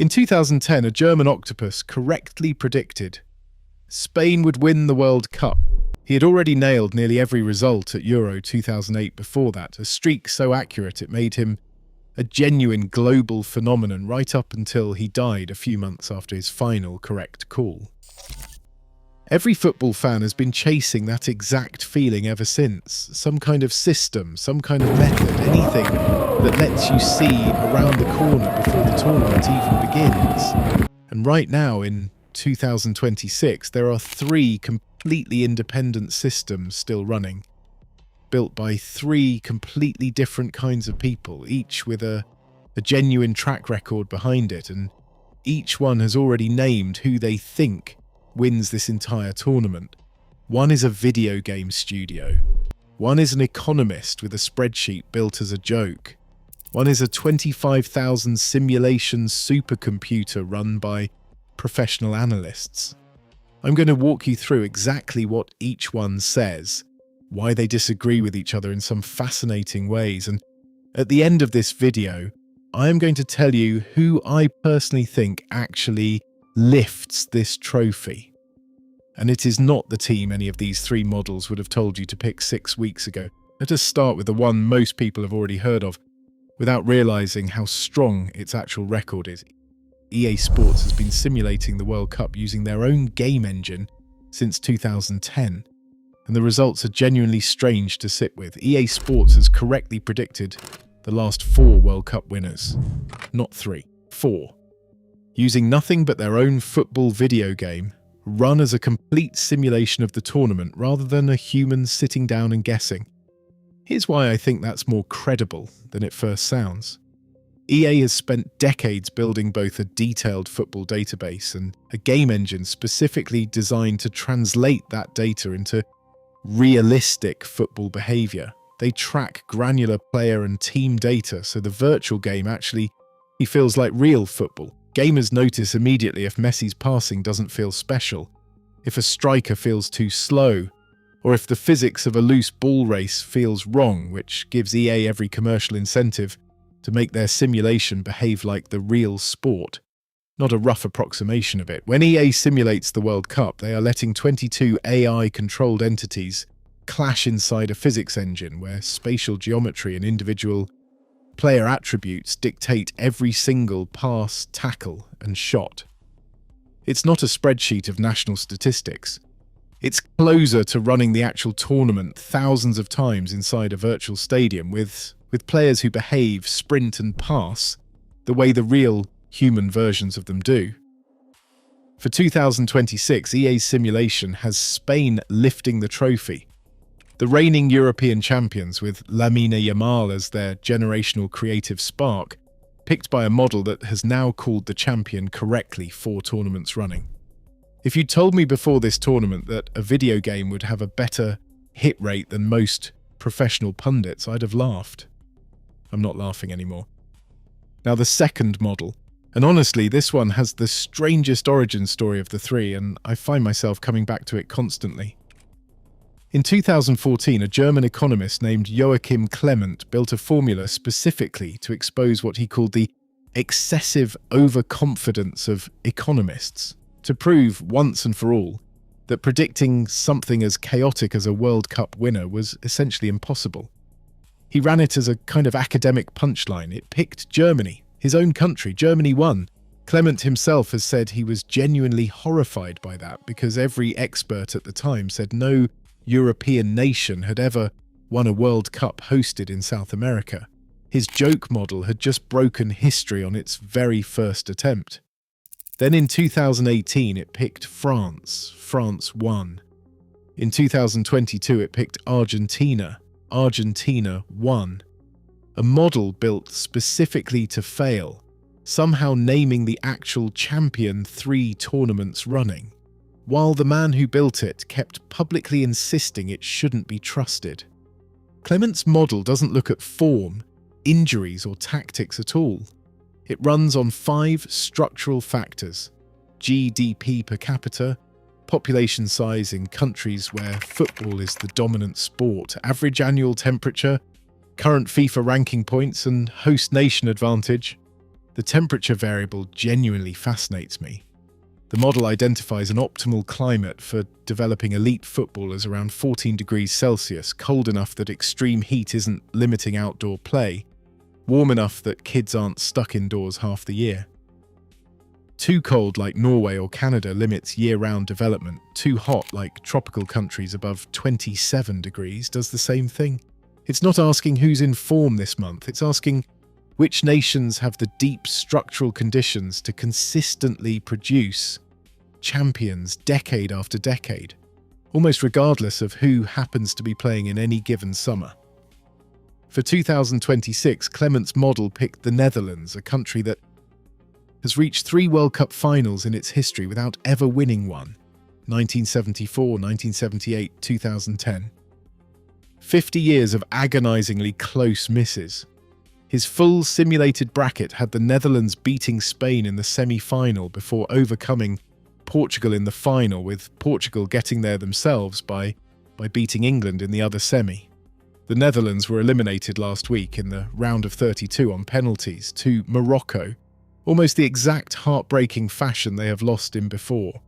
In 2010, a German octopus correctly predicted Spain would win the World Cup. He had already nailed nearly every result at Euro 2008 before that, a streak so accurate it made him a genuine global phenomenon right up until he died a few months after his final correct call. Every football fan has been chasing that exact feeling ever since. Some kind of system, some kind of method, anything that lets you see around the corner before the tournament even begins. And right now, in 2026, there are 3 completely independent systems still running, built by 3 completely different kinds of people, each with a genuine track record behind it, and each one has already named who they think wins this entire tournament. One is a video game studio. One is an economist with a spreadsheet built as a joke. One is a 25,000 simulation supercomputer run by professional analysts. I'm going to walk you through exactly what each one says, why they disagree with each other in some fascinating ways, and at the end of this video, I am going to tell you who I personally think actually lifts this trophy. And it is not the team any of these 3 models would have told you to pick 6 weeks ago. Let us start with the one most people have already heard of, without realizing how strong its actual record is. EA Sports has been simulating the World Cup using their own game engine since 2010, and the results are genuinely strange to sit with. EA Sports has correctly predicted the last 4 World Cup winners. Not 3, 4. Using nothing but their own football video game, run as a complete simulation of the tournament rather than a human sitting down and guessing. Here's why I think that's more credible than it first sounds. EA has spent decades building both a detailed football database and a game engine specifically designed to translate that data into realistic football behavior. They track granular player and team data, so the virtual game actually feels like real football. Gamers notice immediately if Messi's passing doesn't feel special, if a striker feels too slow, or if the physics of a loose ball race feels wrong, which gives EA every commercial incentive to make their simulation behave like the real sport, not a rough approximation of it. When EA simulates the World Cup, they are letting 22 AI-controlled entities clash inside a physics engine where spatial geometry and individual player attributes dictate every single pass, tackle, and shot. It's not a spreadsheet of national statistics. It's closer to running the actual tournament thousands of times inside a virtual stadium with players who behave, sprint, and pass the way the real human versions of them do. For 2026, EA's simulation has Spain lifting the trophy. The reigning European champions, with Lamine Yamal as their generational creative spark, picked by a model that has now called the champion correctly 4 tournaments running. If you'd told me before this tournament that a video game would have a better hit rate than most professional pundits, I'd have laughed. I'm not laughing anymore. Now the second model, and honestly this one has the strangest origin story of the 3, and I find myself coming back to it constantly. In 2014, a German economist named Joachim Clement built a formula specifically to expose what he called the excessive overconfidence of economists, to prove once and for all that predicting something as chaotic as a World Cup winner was essentially impossible. He ran it as a kind of academic punchline. It picked Germany, his own country. Germany won. Clement himself has said he was genuinely horrified by that because every expert at the time said no European nation had ever won a World Cup hosted in South America. His joke model had just broken history on its very first attempt. Then in 2018 it picked France. France won. In 2022 it picked Argentina. Argentina won. A model built specifically to fail, somehow naming the actual champion 3 tournaments running, while the man who built it kept publicly insisting it shouldn't be trusted. Clement's model doesn't look at form, injuries, or tactics at all. It runs on 5 structural factors: GDP per capita, population size in countries where football is the dominant sport, average annual temperature, current FIFA ranking points, and host nation advantage. The temperature variable genuinely fascinates me. The model identifies an optimal climate for developing elite footballers around 14 degrees Celsius, cold enough that extreme heat isn't limiting outdoor play, warm enough that kids aren't stuck indoors half the year. Too cold like Norway or Canada limits year-round development. Too hot like tropical countries above 27 degrees does the same thing. It's not asking who's in form this month, it's asking which nations have the deep structural conditions to consistently produce champions decade after decade, almost regardless of who happens to be playing in any given summer. For 2026, Clement's model picked the Netherlands, a country that has reached 3 World Cup finals in its history without ever winning one: 1974, 1978, 2010. 50 years of agonizingly close misses. His full simulated bracket had the Netherlands beating Spain in the semi-final before overcoming Portugal in the final, with Portugal getting there themselves by beating England in the other semi. The Netherlands were eliminated last week in the round of 32 on penalties to Morocco, almost the exact heartbreaking fashion they have lost in before.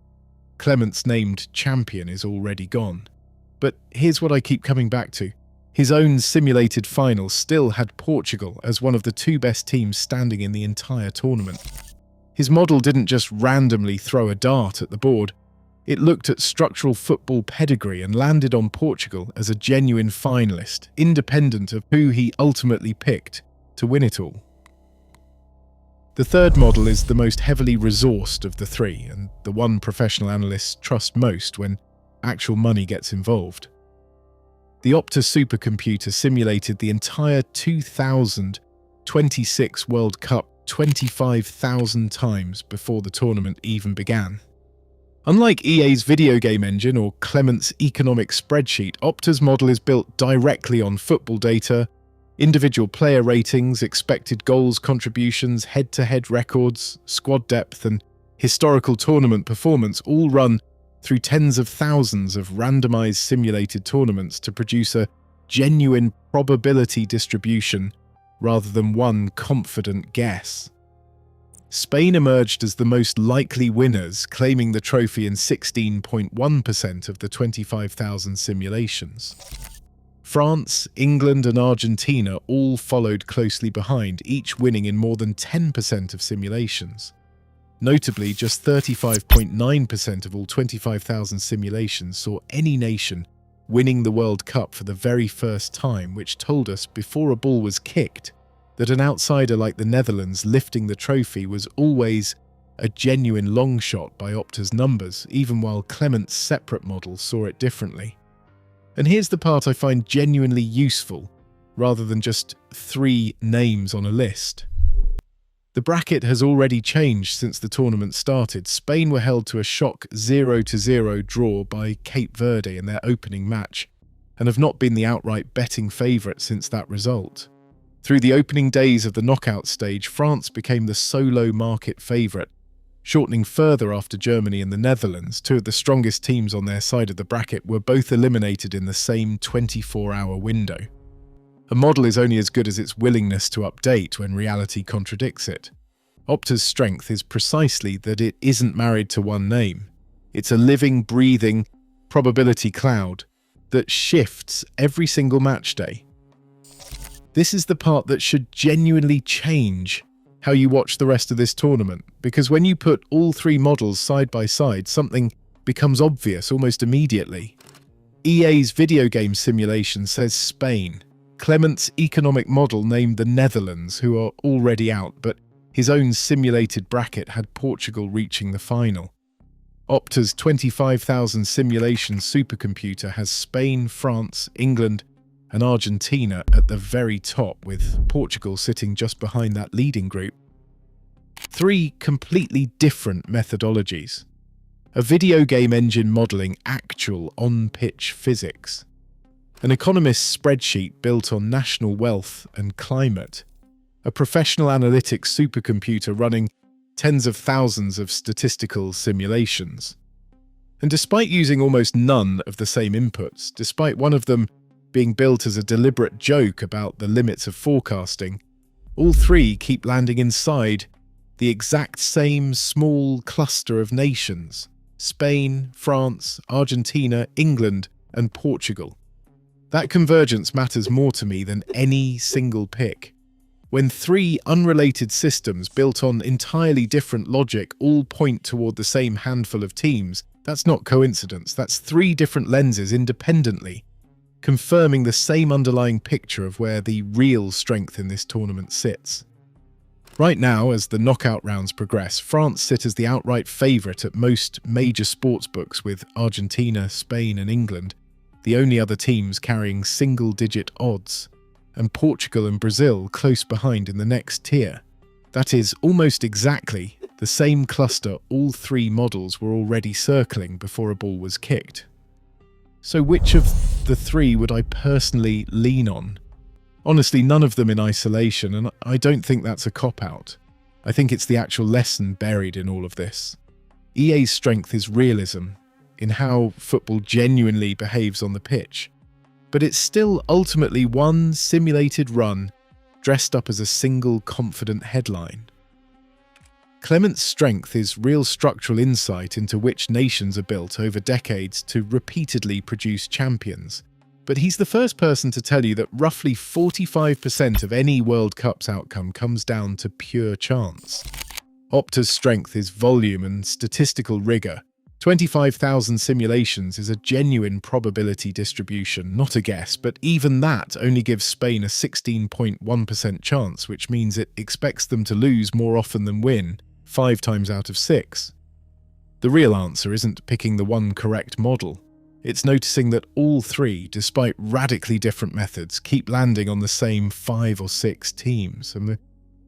Clement's named champion is already gone. But here's what I keep coming back to. His own simulated final still had Portugal as one of the 2 best teams standing in the entire tournament. His model didn't just randomly throw a dart at the board. It looked at structural football pedigree and landed on Portugal as a genuine finalist, independent of who he ultimately picked to win it all. The third model is the most heavily resourced of the 3, and the one professional analysts trust most when actual money gets involved. The Opta supercomputer simulated the entire 2026 World Cup 25,000 times before the tournament even began. Unlike EA's video game engine or Clement's economic spreadsheet, Opta's model is built directly on football data, individual player ratings, expected goals contributions, head-to-head records, squad depth, and historical tournament performance, all run through tens of thousands of randomized simulated tournaments to produce a genuine probability distribution rather than one confident guess. Spain emerged as the most likely winners, claiming the trophy in 16.1% of the 25,000 simulations. France, England, and Argentina all followed closely behind, each winning in more than 10% of simulations. Notably, just 35.9% of all 25,000 simulations saw any nation winning the World Cup for the very first time, which told us before a ball was kicked that an outsider like the Netherlands lifting the trophy was always a genuine long shot by Opta's numbers, even while Clement's separate model saw it differently. And here's the part I find genuinely useful, rather than just 3 names on a list. The bracket has already changed since the tournament started. Spain were held to a shock 0-0 draw by Cape Verde in their opening match, and have not been the outright betting favourite since that result. Through the opening days of the knockout stage, France became the solo market favourite, shortening further after Germany and the Netherlands, 2 of the strongest teams on their side of the bracket, were both eliminated in the same 24-hour window. A model is only as good as its willingness to update when reality contradicts it. Opta's strength is precisely that it isn't married to one name. It's a living, breathing probability cloud that shifts every single match day. This is the part that should genuinely change how you watch the rest of this tournament, because when you put all 3 models side by side, something becomes obvious almost immediately. EA's video game simulation says Spain. Clement's economic model named the Netherlands, who are already out, but his own simulated bracket had Portugal reaching the final. Opta's 25,000 simulation supercomputer has Spain, France, England, and Argentina at the very top, with Portugal sitting just behind that leading group. 3 completely different methodologies. A video game engine modelling actual on-pitch physics. An economist's spreadsheet built on national wealth and climate. A professional analytics supercomputer running tens of thousands of statistical simulations. And despite using almost none of the same inputs, despite one of them being built as a deliberate joke about the limits of forecasting, All three keep landing inside the exact same small cluster of nations: Spain, France, Argentina, England, and Portugal. That convergence matters more to me than any single pick. When three unrelated systems built on entirely different logic all point toward the same handful of teams, that's not coincidence, that's three different lenses independently, confirming the same underlying picture of where the real strength in this tournament sits. Right now, as the knockout rounds progress, France sit as the outright favourite at most major sportsbooks, with Argentina, Spain and England the only other teams carrying single-digit odds, and Portugal and Brazil close behind in the next tier. That is almost exactly the same cluster all three models were already circling before a ball was kicked. So which of the three would I personally lean on? Honestly, none of them in isolation, and I don't think that's a cop-out. I think it's the actual lesson buried in all of this. EA's strength is realism, in how football genuinely behaves on the pitch. But it's still ultimately one simulated run dressed up as a single confident headline. Clement's strength is real structural insight into which nations are built over decades to repeatedly produce champions. But he's the first person to tell you that roughly 45% of any World Cup's outcome comes down to pure chance. Opta's strength is volume and statistical rigor. 25,000 simulations is a genuine probability distribution, not a guess, but even that only gives Spain a 16.1% chance, which means it expects them to lose more often than win, 5 times out of 6. The real answer isn't picking the one correct model. It's noticing that all three, despite radically different methods, keep landing on the same 5 or 6 teams. And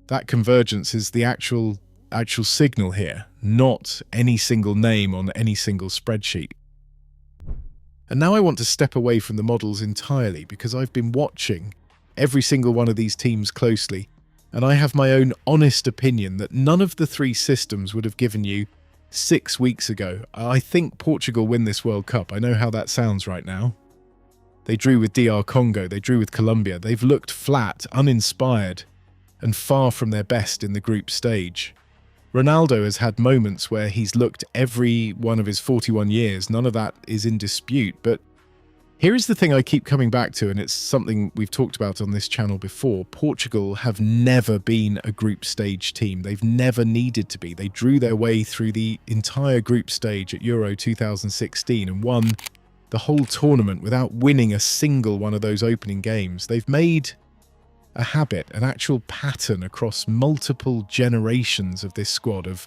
that convergence is the actual signal here, not any single name on any single spreadsheet. And now I want to step away from the models entirely, because I've been watching every single one of these teams closely, and I have my own honest opinion that none of the three systems would have given you 6 weeks ago. I think Portugal win this World Cup. I know how that sounds right now. They drew with DR Congo, they drew with Colombia. They've looked flat, uninspired, and far from their best in the group stage. Ronaldo has had moments where he's looked every one of his 41 years. None of that is in dispute. But here is the thing I keep coming back to, and it's something we've talked about on this channel before. Portugal have never been a group stage team. They've never needed to be. They drew their way through the entire group stage at Euro 2016 and won the whole tournament without winning a single one of those opening games. They've made a habit, an actual pattern across multiple generations of this squad of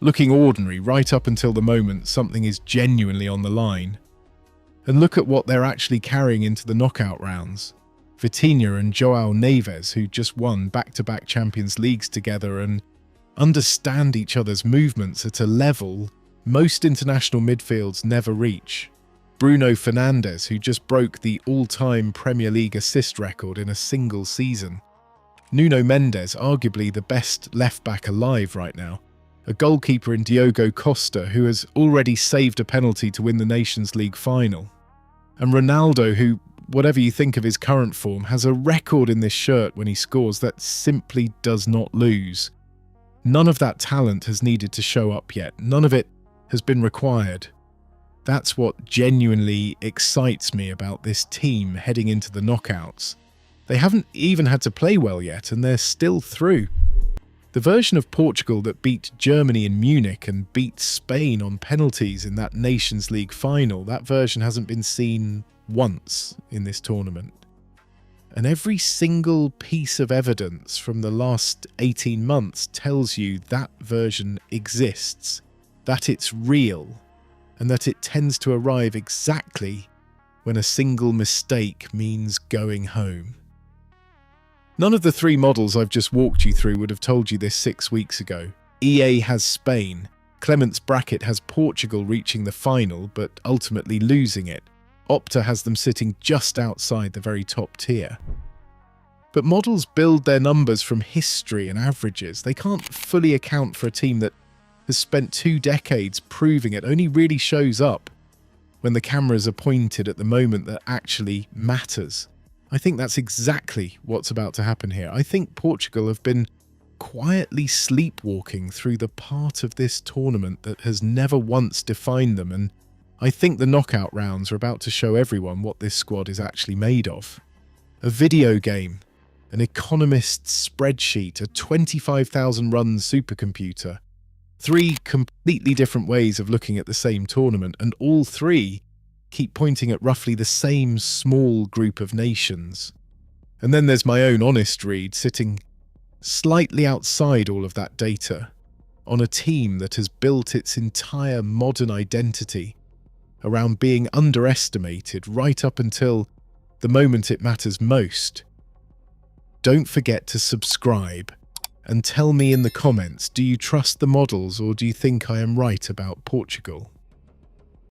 looking ordinary right up until the moment something is genuinely on the line. And look at what they're actually carrying into the knockout rounds. Vitinha and João Neves, who just won back-to-back Champions Leagues together and understand each other's movements at a level most international midfields never reach. Bruno Fernandes, who just broke the all-time Premier League assist record in a single season. Nuno Mendes, arguably the best left-back alive right now. A goalkeeper in Diogo Costa, who has already saved a penalty to win the Nations League final. And Ronaldo, who, whatever you think of his current form, has a record in this shirt when he scores that simply does not lose. None of that talent has needed to show up yet. None of it has been required. That's what genuinely excites me about this team heading into the knockouts. They haven't even had to play well yet, and they're still through. The version of Portugal that beat Germany in Munich and beat Spain on penalties in that Nations League final, that version hasn't been seen once in this tournament. And every single piece of evidence from the last 18 months tells you that version exists, that it's real, and that it tends to arrive exactly when a single mistake means going home. None of the three models I've just walked you through would have told you this 6 weeks ago. EA has Spain. Clement's bracket has Portugal reaching the final, but ultimately losing it. Opta has them sitting just outside the very top tier. But models build their numbers from history and averages. They can't fully account for a team that has spent 2 decades proving it only really shows up when the cameras are pointed at the moment that actually matters. I think that's exactly what's about to happen here. I think Portugal have been quietly sleepwalking through the part of this tournament that has never once defined them, and I think the knockout rounds are about to show everyone what this squad is actually made of. A video game, an economist spreadsheet, a 25,000 run supercomputer. 3 completely different ways of looking at the same tournament, and all 3 keep pointing at roughly the same small group of nations. And then there's my own honest read sitting slightly outside all of that data, on a team that has built its entire modern identity around being underestimated right up until the moment it matters most. Don't forget to subscribe and tell me in the comments, do you trust the models or do you think I am right about Portugal?